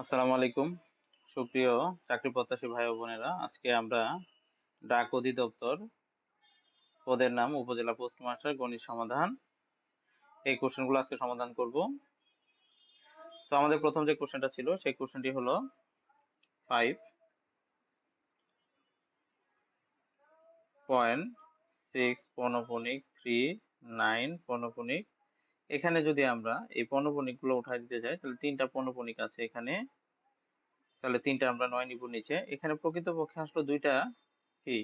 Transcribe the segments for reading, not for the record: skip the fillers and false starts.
আসসালামু আলাইকুম সুপ্রিয় চাকরি প্রত্যাশী ভাই ও বোনেরা, আজকে আমরা ডাক অধিদপ্তর পদের নাম উপজেলা পোস্ট মাস্টার গণিত সমাধান এই কোশ্চেনগুলো আজকে সমাধান করব। তো আমাদের প্রথম যে কোশ্চেনটা ছিল সেই কোশ্চেনটি হলো 5.6 পৌনঃপুনিক 39 পৌনঃপুনিক। এখানে যদি আমরা এই পৌনঃপুনিক গুলো উঠাই দিতে চাই তাহলে তিনটা পৌনঃপুনিক আছে এখানে, তাহলে তিনটা আমরা 9 নিব নিচে। এখানে প্রকৃতপক্ষে আসলে দুইটা কি,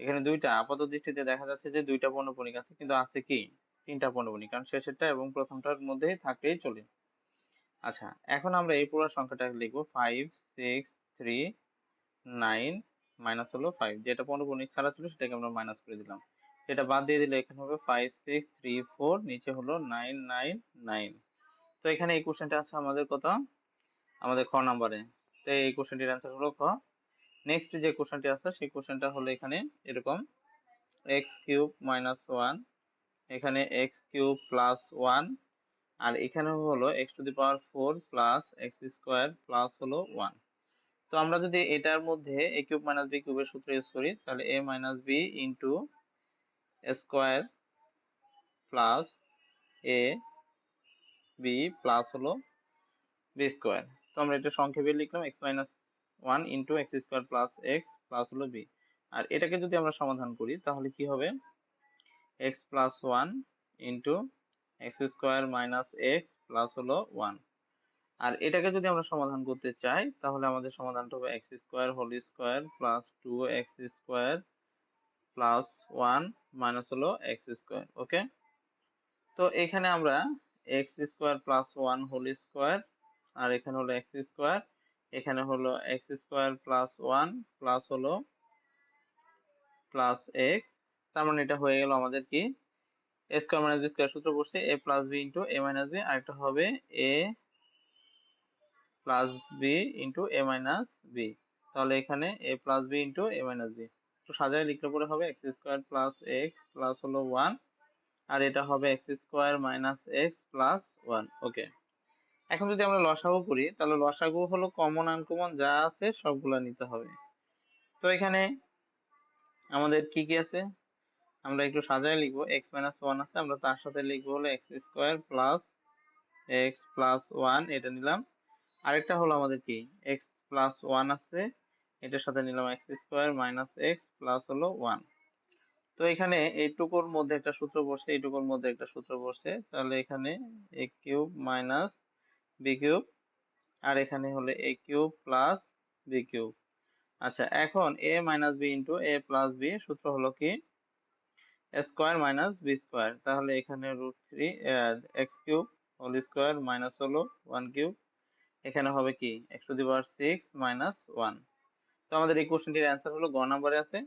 এখানে দুইটা আপাত দৃষ্টিতে দেখা যাচ্ছে যে দুইটা পৌনঃপুনিক আছে, কিন্তু আছে কি তিনটা পৌনঃপুনিক, কারণ শেষেরটা এবং প্রথমটার মধ্যে থাকলেই চলে। আচ্ছা, এখন আমরা এই পুরো সংখ্যাটা লিখবো 5 6 3 9 মাইনাস হলো 5, যেটা পৌনঃপুনিক ছাড়া ছিল সেটাকে আমরা মাইনাস করে দিলাম। এটা বাদ দিয়ে দিলে এখানে হবে 5 6 3 4, নিচে হলো 9 9 9। তো এখানে এই কোশ্চেনটা আছে আমাদের কত, আমাদের খ নাম্বারে। তো এই কোশ্চেনটির অ্যান্সার হলো খ। নেক্সট যে কোশ্চেনটি আছে সেই কোশ্চেনটা হলো এখানে এরকম এক্স কিউব মাইনাস ওয়ান, এখানে এক্স কিউব প্লাস ওয়ান, আর এখানে হলো x to the power four plus x square plus হলো ওয়ান। তো আমরা যদি এটার মধ্যে এ কিউব মাইনাস বি কিউবের সূত্র ইউজ করি তাহলে A minus B into square plus A B plus হলো বি স্কোয়ার। তো আমরা এটা সংক্ষেপে লিখলাম X minus one into X square plus X plus হলো বি। আর এটাকে যদি আমরা সমাধান করি তাহলে কি হবে, X plus one into X square minus X plus হলো ওয়ান। আর এটাকে যদি আমরা সমাধান করতে চাই তাহলে আমাদের সমাধানটা হবে X square whole square plus two X square plus one minus হলো এক্স স্কোয়ার। ওকে, তো এখানে আমরা X square plus one whole square, আর এখানে হলো এক্স স্কোয়ার, এখানে হলো X square plus one plus হলো প্লাস এক্স। তার মানে এটা হয়ে গেল আমাদের কি, A square minus B square সূত্র বসছে A plus B into A minus B, আর একটা হবে A plus B into A minus B. তাহলে এখানে A plus B into A minus B তো সাজায় লিখলে পরে হবে X square plus X plus হলো ওয়ান, আর এটা হবে X square minus X plus one. Okay, এখন যদি আমরা লসাগু করি তাহলে লসাগু হলো কমন আনকমন যা আছে সবগুলা নিতে হবে। তো এখানে আমাদের কি কি আছে আমরা একটু সাজায় লিখবো, এক্স মাইনাস ওয়ান আছে, আমরা তার সাথে লিখবো হলো X square plus X plus one, এটা নিলাম। আরেকটা হলো আমাদের কি এক্স প্লাস ওয়ান আছে, এটার সাথে নিলাম x square minus X plus হলো ওয়ান। তো এখানে এইটুকুর মধ্যে একটা সূত্র বসে, এইটুকুর মধ্যে একটা সূত্র বসে, তাহলে এখানে a cube minus b cube, আর এখানে হলো a cube plus b cube. আচ্ছা, এখন a minus B into a plus b সূত্র হলো কি স্কোয়ার মাইনাস বি স্কোয়ার, তাহলে এখানে root three x cube whole square minus হলো ওয়ান কিউব, এখানে হবে কি x to the power six minus one. তো আমাদের এই কোশ্চেনটির অ্যান্সার হলো গ নম্বরে আছে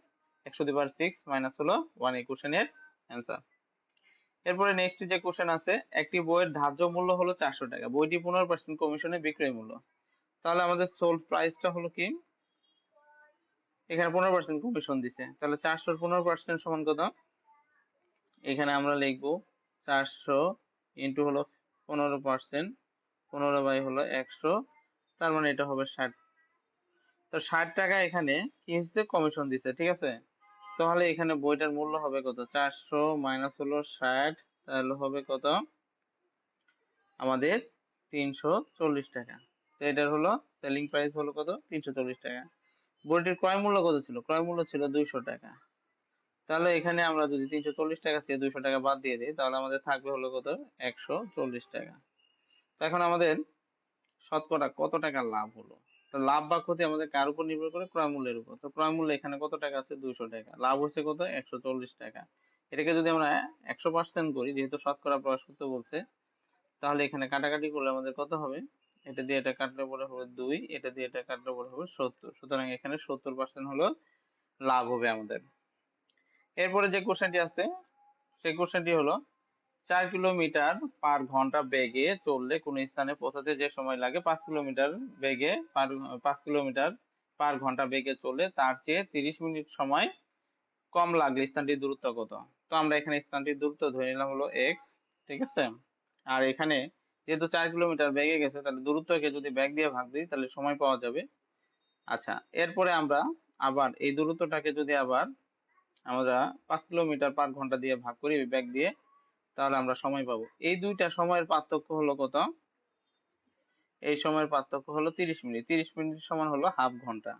x to the power six minus হলো ওয়ান, এই কোশ্চেনের অ্যান্সার। এরপরে নেক্সট যে কোশ্চেন আছে, একটি বইয়ের ধার্য মূল্য হলো 400 টাকা, বইটি 15% কমিশনে বিক্রয় মূল্য। তাহলে আমাদের সোল্ড প্রাইসটা হলো কি, এখানে 15% কমিশন দিছে, তাহলে 400 15% সমান কত, এখানে আমরা লিখবো 400 ইন্টু হলো 15%, 15 বাই হলো 100, তার মানে এটা হবে 60। তো 60 টাকা এখানে কি হচ্ছে কমিশন দিছে, ঠিক আছে। তাহলে এখানে বইটার মূল্য হবে কত, 400 মাইনাস হলো 60, তাহলে হবে কত আমাদের 340 টাকা। তো এটার হলো সেলিং প্রাইস হলো কত 340 টাকা। বইটির ক্রয় মূল্য কত ছিল, ক্রয় মূল্য ছিল 200 টাকা। তাহলে এখানে আমরা যদি 340 টাকা থেকে 200 টাকা বাদ দিয়ে দিই তাহলে আমাদের থাকবে হলো কত 140 টাকা। তো এখন আমাদের শতকরা কত টাকা লাভ হলো, তো লাভ বা ক্ষতি আমাদের কার উপর নির্ভর করে, ক্রয় মূল্যের উপর। তো ক্রয় মূল্য এখানে কত টাকা আছে 200 টাকা, লাভ হচ্ছে কত 140 টাকা। এটাকে যদি আমরা 100% করি, যেহেতু শতকরা প্রকাশ করতে বলছে, তাহলে এখানে কাটাকাটি করলে আমাদের কত হবে, এটা দিয়ে এটা কাটলে পরে হবে 2, এটা দিয়ে এটা কাটলে পরে হবে 70, সুতরাং এখানে 70% হলো লাভ হবে আমাদের। এরপরে যে কোশ্চেনটি আছে সেই কোশ্চেনটি হলো 4 কিলোমিটার পার ঘন্টা বেগে চললে কোন স্থানে পৌঁছাতে যে সময় লাগে 5 কিলোমিটার বেগে 5 কিলোমিটার পার ঘন্টা বেগে চললে তার চেয়ে 30 মিনিট সময় কম লাগলে স্থানটির দূরত্ব কত। তো আমরা এখানে স্থানটির দূরত্ব ধরে নিলাম হলো এক্স, ঠিক আছে। আর এখানে যেহেতু 4 কিলোমিটার বেগে গেছে তাহলে দূরত্বকে যদি ব্যাগ দিয়ে ভাগ দিই তাহলে সময় পাওয়া যাবে। আচ্ছা, এরপরে আমরা আবার এই দূরত্বটাকে যদি আবার আমরা 5 কিলোমিটার/ঘন্টা দিয়ে ভাগ করি ব্যাগ দিয়ে, তাহলে আমরা সময় পাবো। এই দুইটা সময়ের পার্থক্য হলো কত? এই সময়ের পার্থক্য হলো 30 মিনিট। 30 মিনিট সমান হলো হাফ ঘন্টা।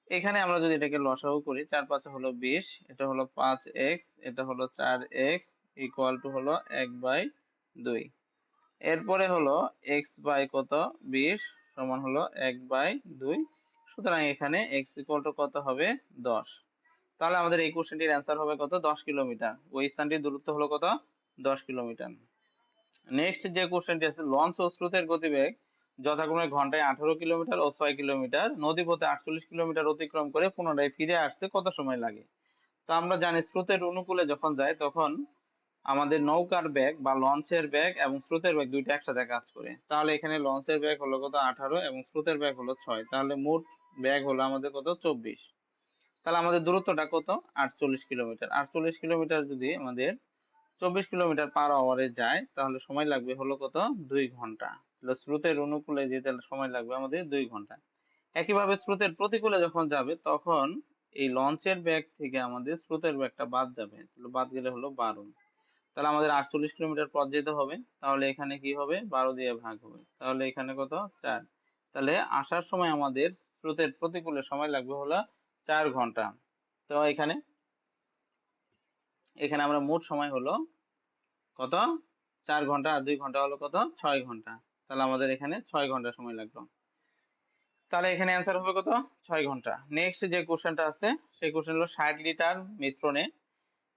এখানে আমরা যদি এটাকে লসাগু করি, 4×5 হলো 20, এটা হলো 5x, এটা হলো 4x ইকুয়াল টু হলো 1/2। এরপরে হলো x বাই কত 20 সমান হলো 1/2। সুতরাং এখানে x ইকুয়াল টু কত হবে 10। তাহলে আমাদের এই কোশ্চেনটির অ্যান্সার হবে কত 10 কিলোমিটার। ওই স্থানটির দূরত্ব হলো কত 10 কিলোমিটার। নেক্সট যে কোশ্চেনটি আছে, লঞ্চ ও স্রোতের গতিবেগ যথাক্রমে ঘন্টায় 18 কিলোমিটার ও 6 কিলোমিটার, নদীপথে 48 কিলোমিটার অতিক্রম করে পুনরায় ফিরে আসতে কত সময় লাগে? তো আমরা জানি স্রোতের অনুকূলে যখন যায় তখন আমাদের নৌকার ব্যাগ বা লঞ্চের ব্যাগ এবং স্রোতের ব্যাগ দুইটা একসাথে কাজ করে। তাহলে এখানে লঞ্চের ব্যাগ হলো কত 18 এবং স্রোতের ব্যাগ হলো 6, তাহলে মোট ব্যাগ হলো আমাদের কত 24। তাহলে আমাদের দূরত্বটা কত 48 কিলোমিটার। 48 কিলোমিটার যদি আমাদের 24 কিলোমিটার/আওয়ারে যায় তাহলে সময় লাগবে হলো কত 2 ঘন্টা। তাহলে স্রোতের অনুকূলে যেতে সময় লাগবে আমাদের 2 ঘন্টা। একইভাবে স্রোতের প্রতিকূলে যখন যাবে তখন এই লঞ্চের ব্যাগ থেকে আমাদের স্রোতের ব্যাগটা বাদ যাবে, তাহলে বাদ গেলে হলো 12। তাহলে আমাদের 48 কিলোমিটার পথ যেতে হবে, তাহলে এখানে কি হবে 12 দিয়ে ভাগ হবে, তাহলে এখানে কত 4। তাহলে আসার সময় আমাদের স্রোতের প্রতিকূলে সময় লাগবে হলো 4 ঘন্টা। তো এখানে এখানে আমরা মোট সময় হলো কত 4 ঘন্টা আর 2 ঘন্টা হলো কত 6 ঘন্টা। তাহলে আমাদের এখানে 6 ঘন্টা সময় লাগলো। তাহলে এখানে অ্যান্সার হবে কত 6 ঘন্টা। নেক্সট যে কোশ্চেনটা আছে সেই কোশ্চেন হলো 60 লিটার মিশ্রণে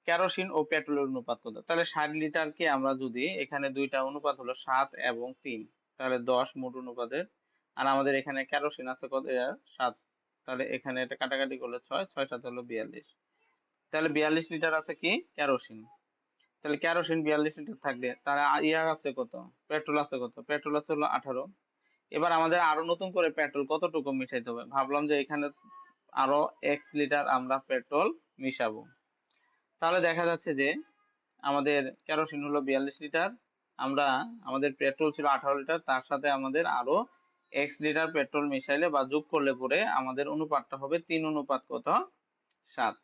কেরোসিন ও পেট্রোলের অনুপাত কত? তাহলে 60 লিটারকে আমরা যদি এখানে দুইটা অনুপাত হলো 7 এবং 3, তাহলে 10 মোট অনুপাতের। আর আমাদের এখানে কেরোসিন আছে কত 7, তাহলে এখানে এটা কাটাকাটি করলে 6, 6 7 হলো 42। তাহলে 42 লিটার আছে কি কেরোসিন। তাহলে কেরোসিন 42 লিটার থাকবে, তাহলে ইয়া আছে কত পেট্রোল আছে কত? পেট্রোল আছে হলো 18। এবার আমাদের আরো নতুন করে পেট্রোল কতটুকু মিশাইতে হবে, ভাবলাম যে এখানে আরো x লিটার আমরা পেট্রোল মিশাবো। তাহলে দেখা যাচ্ছে যে আমাদের কেরোসিন হলো 42 লিটার, আমরা আমাদের পেট্রোল ছিল 18 লিটার, তার সাথে আমাদের আরো x লিটার পেট্রোল মিশাইলে বা যোগ করলে পরে আমাদের অনুপাতটা হবে 3 অনুপাত কত 7।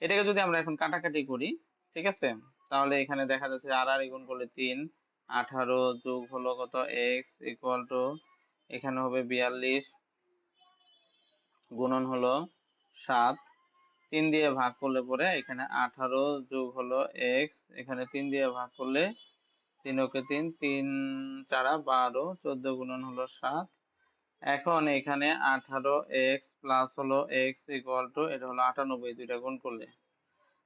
এটাকে যদি আমরা এখন কাটাকাটি করি, ঠিক আছে, তাহলে এখানে দেখা যাচ্ছে আর আর গুণ করলে 3, 18 যোগ হলো কত x ইকুয়াল টু এখানে হবে 42 গুণন হলো 7, 3 দিয়ে ভাগ করলে পরে এখানে 18 যোগ হলো x, এখানে 3 দিয়ে ভাগ করলে 3 ওকে 3, 3 4 12, 14 গুণন হলো 7। এখন এখানে 18x প্লাস হলো x ইকুয়াল টু এটা হলো 98, দুইটা গুণ করলে।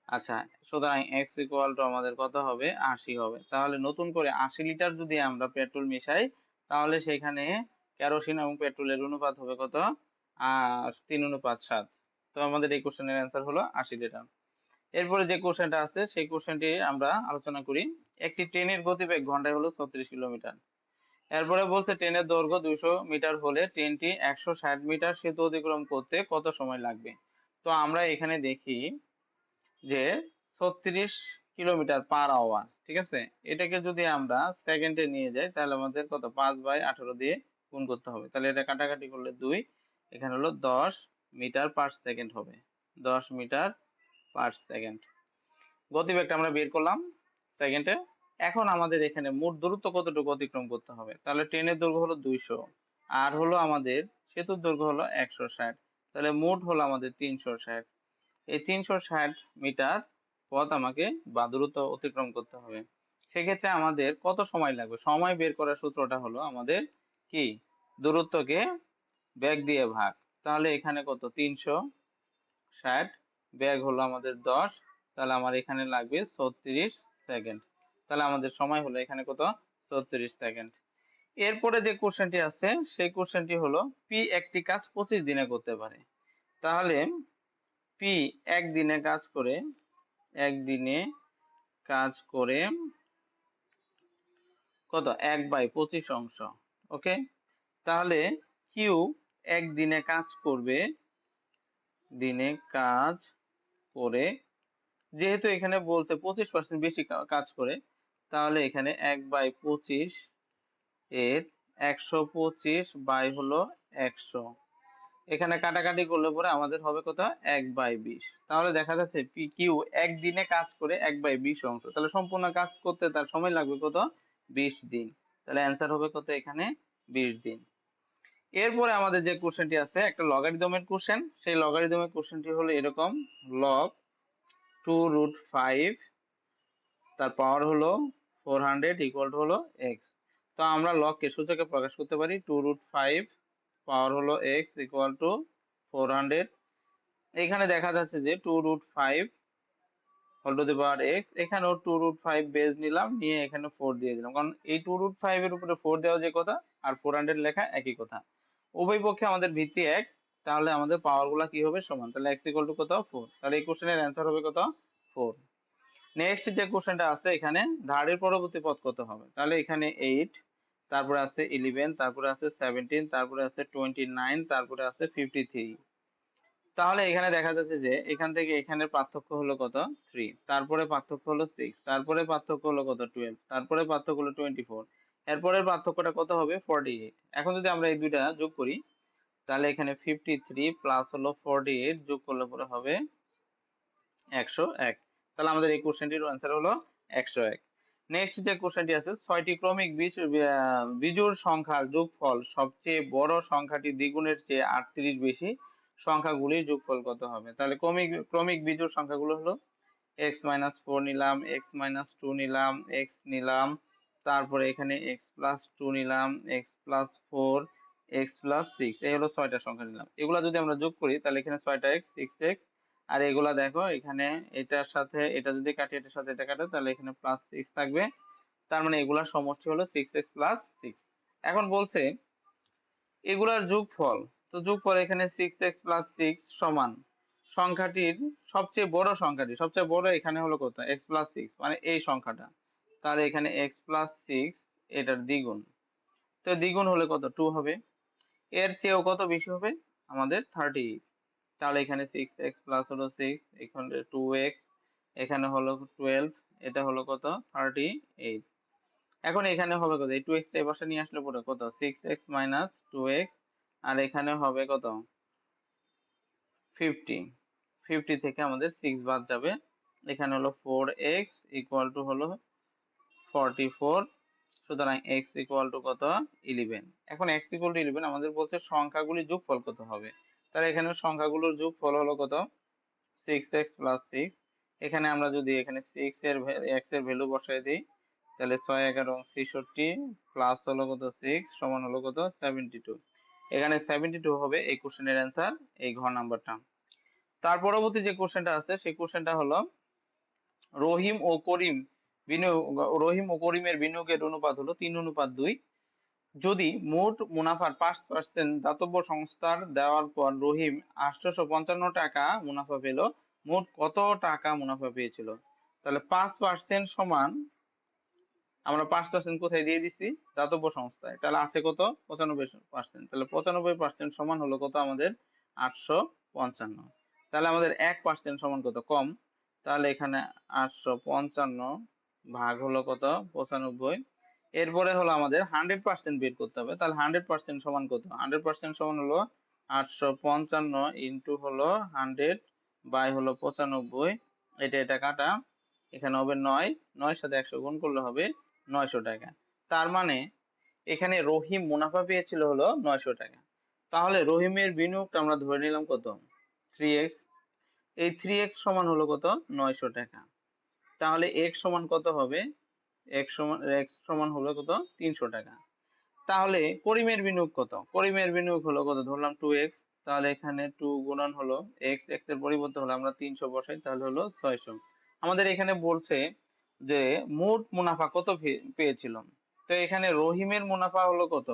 আচ্ছা, সুতরাং x ইকুয়াল টু আমাদের কত হবে 80 হবে। তাহলে নতুন করে 80 লিটার যদি আমরা পেট্রোল মিশাই তাহলে সেখানে কেরোসিন এবং পেট্রোলের অনুপাত হবে কত 3 অনুপাত 7। তো আমাদের এই কোশ্চেনের অ্যান্সার হলো 80 লিটার। এরপরে যে কোশ্চেনটা আছে সেই কোশ্চেনটি আমরা আলোচনা করি। একটি ট্রেনের গতিবেগ ঘন্টায় হলো 36 কিলোমিটার। এরপরে বলছে ট্রেনের দৈর্ঘ্য 200 মিটার হলে ট্রেনটি 160 মিটার সেতু অতিক্রম করতে কত সময় লাগবে? তো আমরা এখানে দেখি যে 36 কিলোমিটার/আওয়ার, ঠিক আছে, এটাকে যদি আমরা সেকেন্ডে নিয়ে যাই তাহলে আমাদের কত 5/18 দিয়ে গুণ করতে হবে। তাহলে এটা কাটাকাটি করলে 2, এখানে হলো 10 মিটার পার সেকেন্ড হবে, 10 মিটার পার সেকেন্ড। গতিবেগটা আমরা বের করলাম সেকেন্ডে। এখন আমাদের এখানে মোট দূরত্ব কতটুকু অতিক্রম করতে হবে? তাহলে ট্রেনের দৈর্ঘ্য হলো 200 আর হলো আমাদের সেতুর দৈর্ঘ্য হলো 160, তাহলে মোট হলো আমাদের 360। এই 360 মিটার পথ আমাকে বা দূরত্ব অতিক্রম করতে হবে। সেক্ষেত্রে আমাদের কত সময় লাগবে? সময় বের করার সূত্রটা হলো আমাদের কি দূরত্বকে ব্যাগ দিয়ে ভাগ। তাহলে এখানে কত 360, ব্যাগ হলো আমাদের 10, তাহলে আমার এখানে লাগবে 36 সেকেন্ড। তাহলে আমাদের সময় হলো এখানে কত 36 সেকেন্ড। এরপরে যে কোশ্চেনটি আছে সেই কোশ্চেনটি হলো পি একটি কাজ 25 দিনে করতে পারে। তাহলে পি একদিনে কাজ করে কত 1/25 অংশ। ওকে, তাহলে কিউ একদিনে কাজ করবে যেহেতু এখানে বলছে 25% বেশি কাজ করে, তাহলে এখানে 1/25 এর 125 বাই হলো 100, এখানে কাটাকাটি করলে পরে আমাদের হবে কত 1/20। তাহলে দেখা যাচ্ছে পি কিউ একদিনে কাজ করে 1/20 অংশ, তাহলে সম্পূর্ণ কাজ করতে তার সময় লাগবে কত 20 দিন। তাহলে অ্যান্সার হবে কত এখানে 20 দিন। এরপরে আমাদের যে কোশ্চেনটি আছে একটা লগারিদমের কোশ্চেন, সেই লগারিদমের কোশ্চেনটি হলো এরকম, লগ 2√5 তার পাওয়ার হলো 400 ইকুয়াল টু হলো এক্স। তো আমরা লগকে সূচকে প্রকাশ করতে পারি 2√5 পাওয়ার হলো এক্স ইকুয়াল টু 400। এখানে দেখা যাচ্ছে যে 2√5 whole to the power x, এখানেও 2√5 বেজ নিলাম, নিয়ে এখানে 4 দিয়ে দিলাম, কারণ এই 2√5 এর উপরে 4 দেওয়া যে কথা আর 400 লেখা একই কথা, উভয় পক্ষে আমাদের ভিত্তি এক, তাহলে আমাদের পাওয়ার গুলা কি হবে সমান, তাহলে এক্স ইকুয়াল টু কত 4, তাহলে এই কোশ্চেনের অ্যান্সার হবে কত 4। নেক্সট যে কোশ্চেনটা আছে এখানে ধারের পরবর্তী পদ কত হবে, তাহলে এখানে 8, তারপরে আছে 11, তারপরে আছে 17, তারপরে আছে 29, তারপরে আছে 53। তাহলে এখানে দেখা যাচ্ছে যে এখান থেকে এখানের পার্থক্য হলো কত 3, তারপরে পার্থক্য হলো 6, তারপরে পার্থক্য হলো কত 12, তারপরে পার্থক্য হলো 24, এরপরের পার্থক্যটা কত হবে 48। এখন যদি আমরা এই দুইটা যোগ করি তাহলে এখানে 53 প্লাস হলো 48 যোগ করলে পরে হবে 101। তাহলে আমাদের এই কোশ্চেনটির অ্যান্সার হলো 101। নেক্সট যে কোশ্চেনটি আছে 6টি ক্রমিক বিজোড় সংখ্যার যোগফল সবচেয়ে বড় সংখ্যাটি দ্বিগুণের চেয়ে 38 বেশি, সংখ্যাগুলির যোগফল কত হবে। তাহলে ক্রমিক বিজোড় সংখ্যাগুলো হলো x-4 নিলাম, x-2 নিলাম, x নিলাম, তারপরে এখানে x+2 নিলাম, x+4, x+6, এই হলো 6টা সংখ্যা নিলাম। এগুলা যদি আমরা যোগ করি তাহলে এখানে 6টা x 6x, আর এগুলা দেখো এখানে এটার সাথে এটা যদি কাটি এটার সাথে এটা কাটো তাহলে এখানে +6 থাকবে, তার মানে এগুলার সমষ্টি হলো 6x + 6। এখন বলছে এগুলার যোগফল, তো যোগফল এখানে 6x + 6 সমান সংখ্যাটির সবচেয়ে বড় সংখ্যাটি, সবচেয়ে বড় এখানে হলো কত x+6 মানে এই সংখ্যাটা, তাহলে এখানে x+6 এটার দ্বিগুণ, তো দ্বিগুণ হলে কত 2 হবে, এর চেয়েও কত বেশি হবে আমাদের 38, তাহলে এখানে 6x প্লাস হলো 6, এখানে 2x, এখানে হলো 12, এটা হলো কত 38। এখন এখানে হবে কত এই 2x এর পাশে নিয়ে আসলে পরে কত 6x মাইনাস 2x, আর এখানে হবে কত 50, 50 থেকে আমাদের 6 বাদ যাবে, এখানে হলো 4x ইকুয়াল টু হলো 44, সুতরাং x ইকুয়াল টু কত 11। এখন x ইকুয়াল টু 11 আমাদের বলছে সংখ্যাগুলির যোগফল কত হবে, তাহলে এখানে সংখ্যাগুলোর যোগফল হলো কত 6x + 6, এখানে আমরা যদি এখানে 6 এর x এর ভ্যালু বসাই দিই তাহলে 6 11 63 প্লাস হলো কত 6 সমান হলো কত 72, এখানে 72 হবে এই কোশ্চেনের অ্যান্সার, এই ঘ নাম্বারটা। তার পরবর্তী যে কোশ্চেনটা আছে সেই কোশ্চেনটা হলো রহিম ও করিম রহিম ও করিমের বিনিয়োগের অনুপাত হলো 3:2। যদি মোট মুনাফার 5% দাতব্য সংস্থার দেওয়ার পর রহিম 855 টাকা মুনাফা পেল, মোট কত টাকা মুনাফা পেয়েছিল। তাহলে 5% সমান, আমরা 5% কোথায় দিয়ে দিচ্ছি দাতব্য সংস্থায়, তাহলে আছে কত 95%, তাহলে 95% সমান হলো কত আমাদের 855। তাহলে আমাদের 1% সমান কত কম, তাহলে এখানে 855 ভাগ হলো কত 95। এরপরে হলো আমাদের 100% বের করতে হবে, তাহলে 100% সমান কত, 100% সমান হলো 855 ইন্টু হলো 100 বাই হলো 95, এটা কাটা, এখানে হবে 9, 9 সাথে 100 গুণ করলে হবে 900 টাকা। তার মানে এখানে রহিম মুনাফা পেয়েছিল হলো 900 টাকা, তাহলে রহিমের বিনিয়োগটা আমরা ধরে নিলাম কত 3x, এই 3x সমান হলো কত 900 টাকা, তাহলে x সমান কত হবে, x সমান হলো কত 300 টাকা। তাহলে করিমের বিনিয়োগ কত, করিমের বিনিয়োগ হলো কত ধরলাম 2x, তাহলে এখানে 2 গুণন হলো x, x এর পরিবর্তে হলো আমরা 300 বসাই তাহলে হলো 600। আমাদের এখানে বলছে যে মোট মুনাফা কত পেয়েছিল, তো এখানে রহিমের মুনাফা হলো কত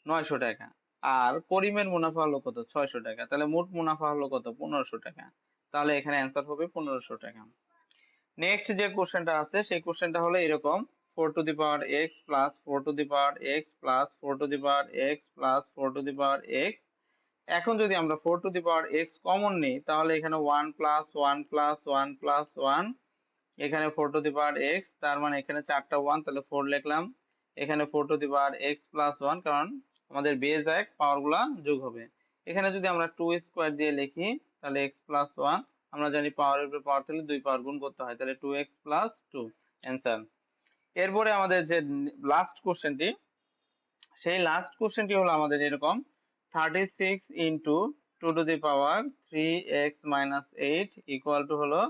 900 টাকা, আর করিমের মুনাফা হলো কত 600 টাকা, তাহলে মোট মুনাফা হলো কত 1500 টাকা, তাহলে এখানে অ্যান্সার হবে 1500 টাকা। নেক্সট যে কোশ্চেনটা আছে সেই কোশ্চেনটা হলো এরকম, 4 two the power x plus 4 two the power x plus 4 two the power x plus 4 two the power x। এখন যদি আমরা 4 two the power x common নিই তাহলে এখানে 1 প্লাস 1 প্লাস 1 প্লাস 1, এখানে 4 টু দি পাওয়ার x, তার মানে এখানে 4টা 1 তাহলে 4 লিখলাম, এখানে 4 two the power x plus 1, কারণ আমাদের বেজ এক, পাওয়ারগুলা যোগ হবে। এখানে যদি আমরা 2 স্কোয়ার দিয়ে লিখি তাহলে এক্স প্লাস 1, আমরা জানি পাওয়ারের উপরে পাওয়ার থাকলে 2 পাওয়ার গুণ করতে হয়, তাহলে 2x প্লাস 2 অ্যান্সার। এরপরে আমাদের যে লাস্ট কোশ্চেনটি, সেই লাস্ট কোশ্চেনটি হলো আমাদের এরকম 36 into 2 two the power 3x minus 8 equal to হলো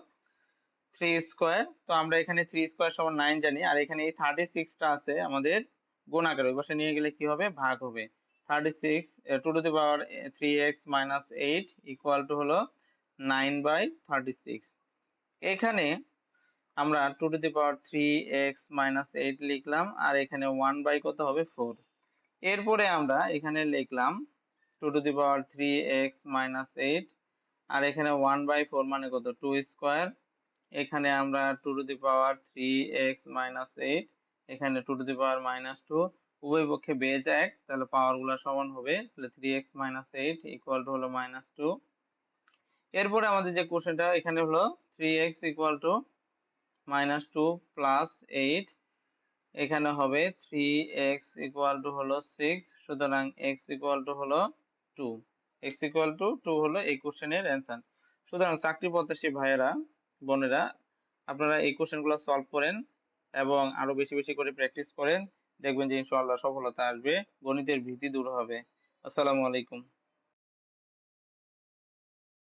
3 স্কোয়ার। তো আমরা এখানে 3 স্কোয়ার সমান 9 জানি, আর এখানে এই 36টা আছে আমাদের গুণ আকারে, ওই পাশে নিয়ে গেলে কি হবে, ভাগ হবে। 36 2 two the power 3x minus 8 equal to হলো 9/36। এখানে আমরা 2 two the power 3x minus 8 লিখলাম, আর এখানে 1 বাই কত হবে, 4। এরপরে আমরা এখানে লিখলাম 2 two the power 3x minus 8, আর এখানে 1/4 মানে কত, 2 স্কোয়ার। এখানে আমরা 2 two the power 3x minus 8, এখানে 2 টু দি পাওয়ার মাইনাস 2, উভয় পক্ষে বেজ এক, তাহলে পাওয়ার গুলা সমান হবে, তাহলে 3x মাইনাস 8 ইকুয়াল টু হলো -2। এরপরে আমাদের যে কোশ্চেনটা এখানে হলো 3x ইকুয়াল টু -2 প্লাস 8, এখানে হবে 3x ইকুয়াল টু হলো 6, সুতরাং x ইকুয়াল টু হলো 2। x ইকুয়াল টু 2 হলো এই কোশ্চেনের অ্যান্সার। সুতরাং চাকরি প্রত্যাশী ভাইয়েরা, বোনেরা, আপনারা এই কোশ্চেনগুলো সলভ করেন এবং আরো বেশি বেশি করে প্র্যাকটিস করেন, দেখবেন যে ইনশাআল্লাহ সফলতা আসবে, গণিতের ভীতি দূর হবে। আসসালামু আলাইকুম।